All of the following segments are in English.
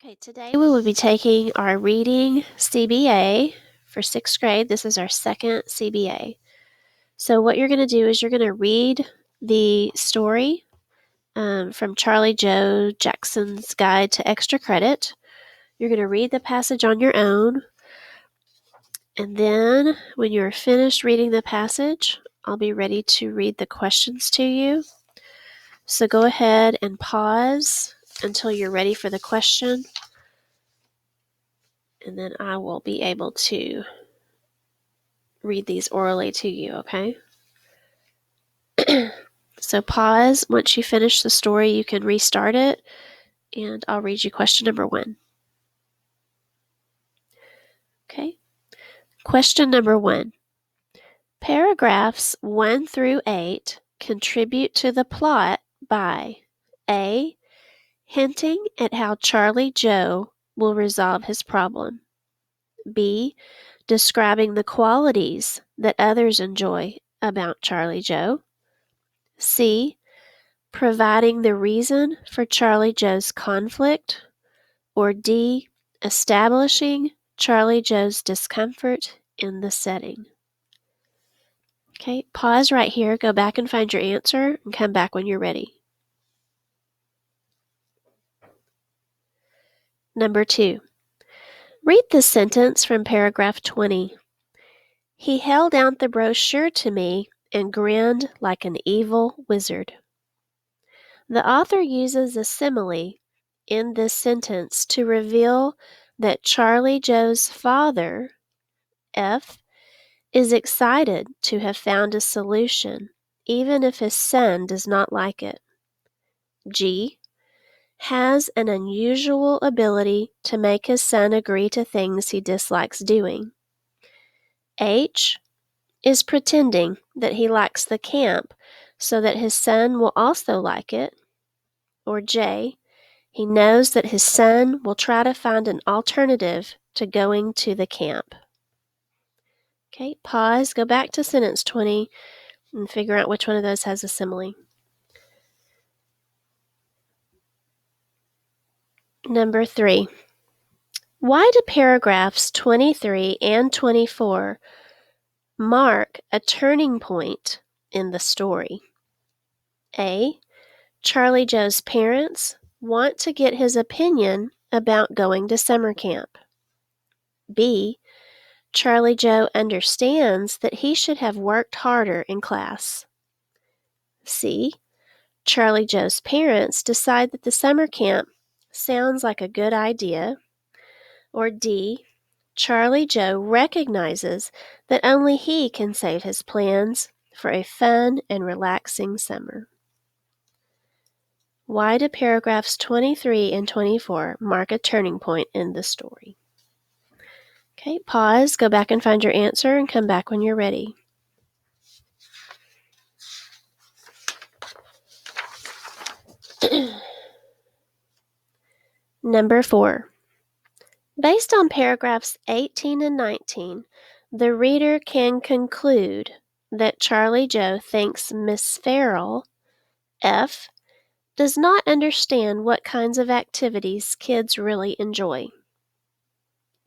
Okay, today we will be taking our Reading CBA for 6th grade. This is our second CBA. So what you're going to do is you're going to read the story from Charlie Joe Jackson's Guide to Extra Credit. You're going to read the passage on your own. And then when you're finished reading the passage, I'll be ready to read the questions to you. So go ahead and pause until you're ready for the question. And then I will be able to read these orally to you, okay? So pause. Once you finish the story, you can restart it, and I'll read you question number 1. Okay? Question number 1. Paragraphs 1 through 8 contribute to the plot by A. Hinting at how Charlie Joe will resolve his problem. B. Describing the qualities that others enjoy about Charlie Joe. C. Providing the reason for Charlie Joe's conflict. Or D. Establishing Charlie Joe's discomfort in the setting. Okay, pause right here, go back and find your answer, and come back when you're ready. Number 2. Read the sentence from paragraph 20. He held out the brochure to me and grinned like an evil wizard. The author uses a simile in this sentence to reveal that Charlie Joe's father, F, is excited to have found a solution, even if his son does not like it. G has an unusual ability to make his son agree to things he dislikes doing. H is pretending that he likes the camp so that his son will also like it. Or J, he knows that his son will try to find an alternative to going to the camp. Okay, pause, go back to sentence 20, and figure out which one of those has a simile. Number 3. Why do paragraphs 23 and 24 mark a turning point in the story? A. Charlie Joe's parents want to get his opinion about going to summer camp. B. Charlie Joe understands that he should have worked harder in class. C. Charlie Joe's parents decide that the summer camp sounds like a good idea. Or D. Charlie Joe recognizes that only he can save his plans for a fun and relaxing summer. Why do paragraphs 23 and 24 mark a turning point in the story? Okay, pause, go back and find your answer, and come back when you're ready. Number 4. Based on paragraphs 18 and 19, the reader can conclude that Charlie Joe thinks Miss Farrell, F, does not understand what kinds of activities kids really enjoy.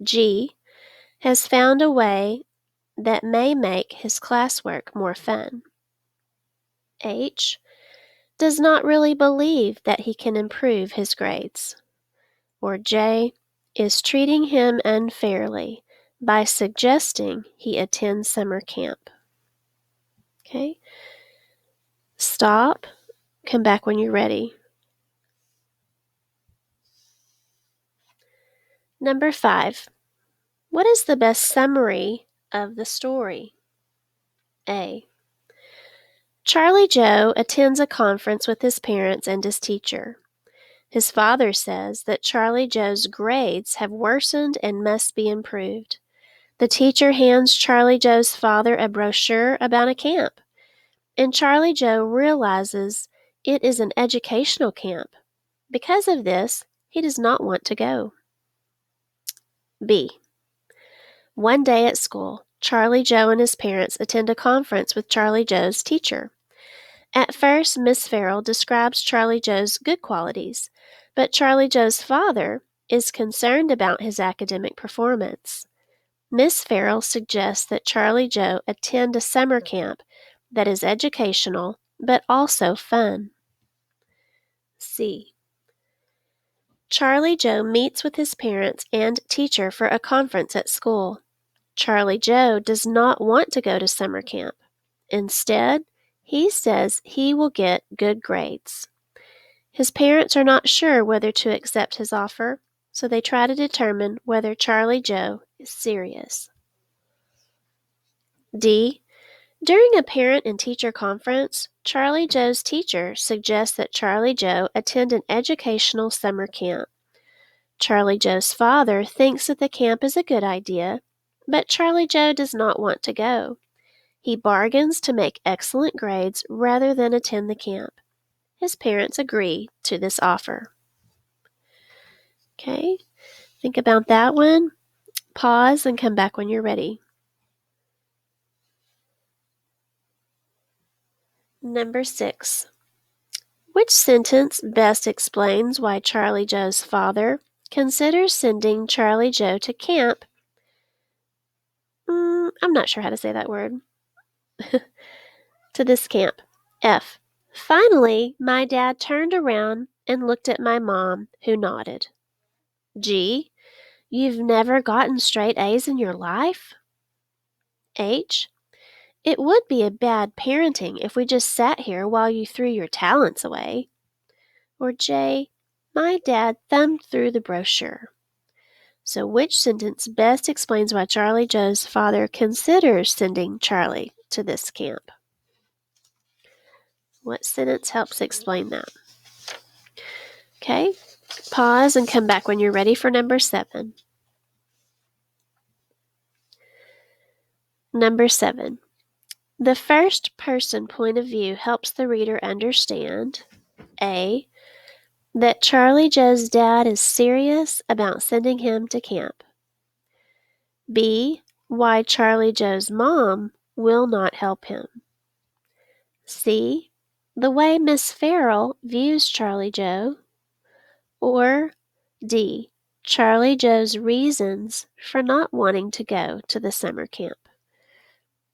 G has found a way that may make his classwork more fun. H does not really believe that he can improve his grades. Or J is treating him unfairly by suggesting he attend summer camp. Okay? Stop. Come back when you're ready. Number 5. What is the best summary of the story? A. Charlie Joe attends a conference with his parents and his teacher. His father says that Charlie Joe's grades have worsened and must be improved. The teacher hands Charlie Joe's father a brochure about a camp, and Charlie Joe realizes it is an educational camp. Because of this, he does not want to go. B. One day at school, Charlie Joe and his parents attend a conference with Charlie Joe's teacher. At first, Miss Farrell describes Charlie Joe's good qualities, but Charlie Joe's father is concerned about his academic performance. Miss Farrell suggests that Charlie Joe attend a summer camp that is educational but also fun. C. Charlie Joe meets with his parents and teacher for a conference at school. Charlie Joe does not want to go to summer camp. Instead, he says he will get good grades. His parents are not sure whether to accept his offer, so they try to determine whether Charlie Joe is serious. D. During a parent and teacher conference, Charlie Joe's teacher suggests that Charlie Joe attend an educational summer camp. Charlie Joe's father thinks that the camp is a good idea, but Charlie Joe does not want to go. He bargains to make excellent grades rather than attend the camp. His parents agree to this offer. Okay, think about that one. Pause and come back when you're ready. Number 6. Which sentence best explains why Charlie Joe's father considers sending Charlie Joe to camp? I'm not sure how to say that word. To this camp. F. Finally, my dad turned around and looked at my mom, who nodded. G. You've never gotten straight A's in your life? H. It would be a bad parenting if we just sat here while you threw your talents away. Or J. My dad thumbed through the brochure. So which sentence best explains why Charlie Joe's father considers sending Charlie to this camp? What sentence helps explain that? Okay, pause and come back when you're ready for number 7. Number 7. The first person point of view helps the reader understand A. That Charlie Joe's dad is serious about sending him to camp. B. Why Charlie Joe's mom will not help him. C. The way Miss Farrell views Charlie Joe. Or D. Charlie Joe's reasons for not wanting to go to the summer camp.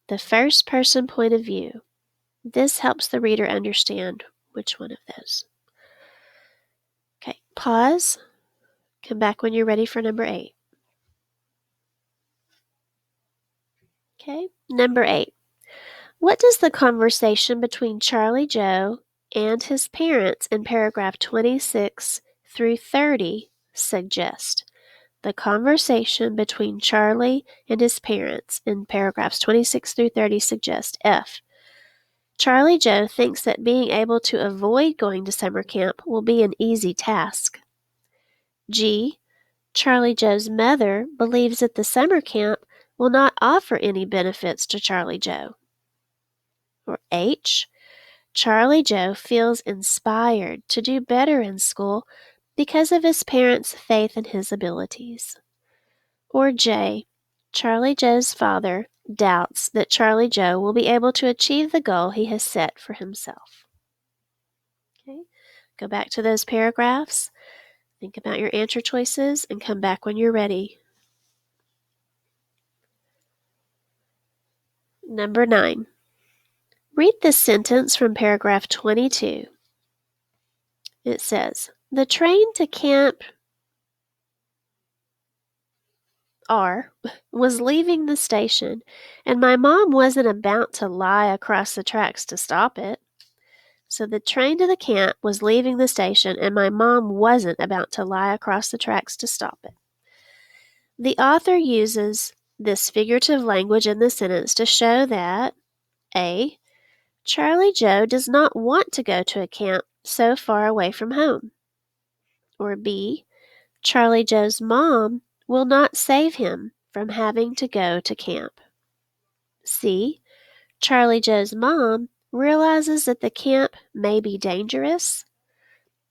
The first person point of view. This helps the reader understand which one of those. Okay, pause. Come back when you're ready for number 8. Okay, number 8. What does the conversation between Charlie Joe and his parents in paragraph 26 through 30 suggest? The conversation between Charlie and his parents in paragraphs 26 through 30 suggest F. Charlie Joe thinks that being able to avoid going to summer camp will be an easy task. G. Charlie Joe's mother believes that the summer camp will not offer any benefits to Charlie Joe. Or H. Charlie Joe feels inspired to do better in school because of his parents' faith in his abilities. Or J. Charlie Joe's father doubts that Charlie Joe will be able to achieve the goal he has set for himself. Okay, go back to those paragraphs, think about your answer choices, and come back when you're ready. Number 9. Read this sentence from paragraph 22. It says, the train to Camp R was leaving the station, and my mom wasn't about to lie across the tracks to stop it. So the train to the camp was leaving the station, and my mom wasn't about to lie across the tracks to stop it. The author uses this figurative language in the sentence to show that A. Charlie Joe does not want to go to a camp so far away from home. Or B. Charlie Joe's mom will not save him from having to go to camp. C. Charlie Joe's mom realizes that the camp may be dangerous.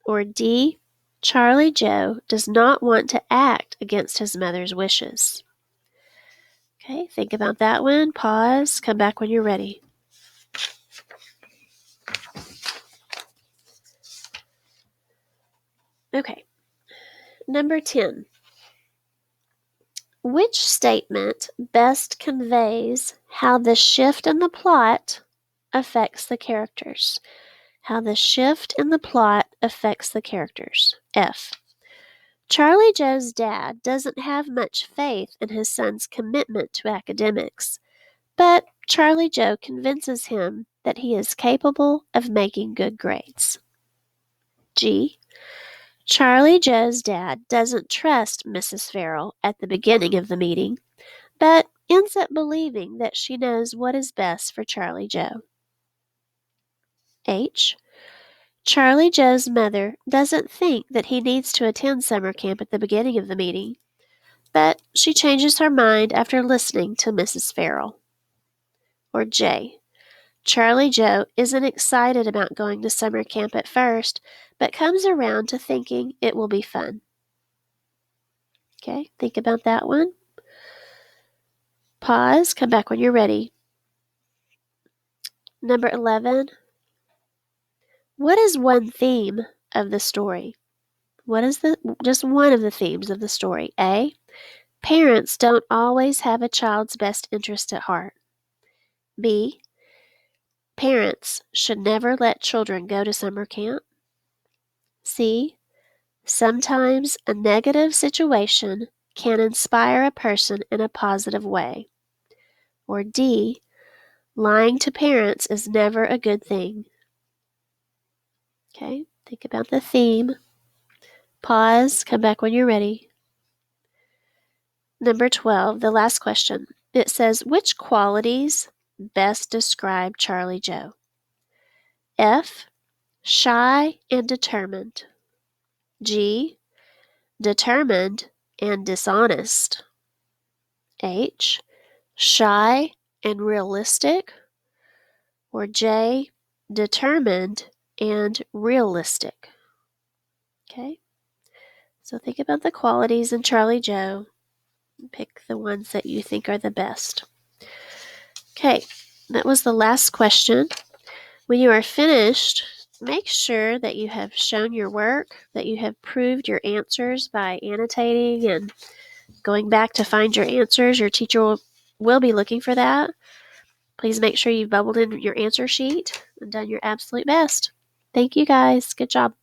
Or D. Charlie Joe does not want to act against his mother's wishes. Okay, think about that one. Pause. Come back when you're ready. Okay. Number 10. Which statement best conveys how the shift in the plot affects the characters? How the shift in the plot affects the characters. F. Charlie Joe's dad doesn't have much faith in his son's commitment to academics, but Charlie Joe convinces him that he is capable of making good grades. G. Charlie Joe's dad doesn't trust Mrs. Farrell at the beginning of the meeting, but ends up believing that she knows what is best for Charlie Joe. H. Charlie Joe's mother doesn't think that he needs to attend summer camp at the beginning of the meeting, but she changes her mind after listening to Mrs. Farrell. Or J. Charlie Joe isn't excited about going to summer camp at first, but comes around to thinking it will be fun. Okay, think about that one. Pause, come back when you're ready. Number 11. What is one theme of the story? What is just one of the themes of the story? A. Parents don't always have a child's best interest at heart. B. Parents should never let children go to summer camp. C. Sometimes a negative situation can inspire a person in a positive way. Or D. Lying to parents is never a good thing. Okay, think about the theme. Pause, come back when you're ready. Number 12, the last question. It says, which qualities best describe Charlie Joe? F. Shy and determined. G. Determined and dishonest. H. Shy and realistic. Or J. Determined and realistic. Okay, so think about the qualities in Charlie Joe. Pick the ones that you think are the best. Okay, that was the last question. When you are finished, make sure that you have shown your work, that you have proved your answers by annotating and going back to find your answers. Your teacher will be looking for that. Please make sure you've bubbled in your answer sheet and done your absolute best. Thank you guys. Good job.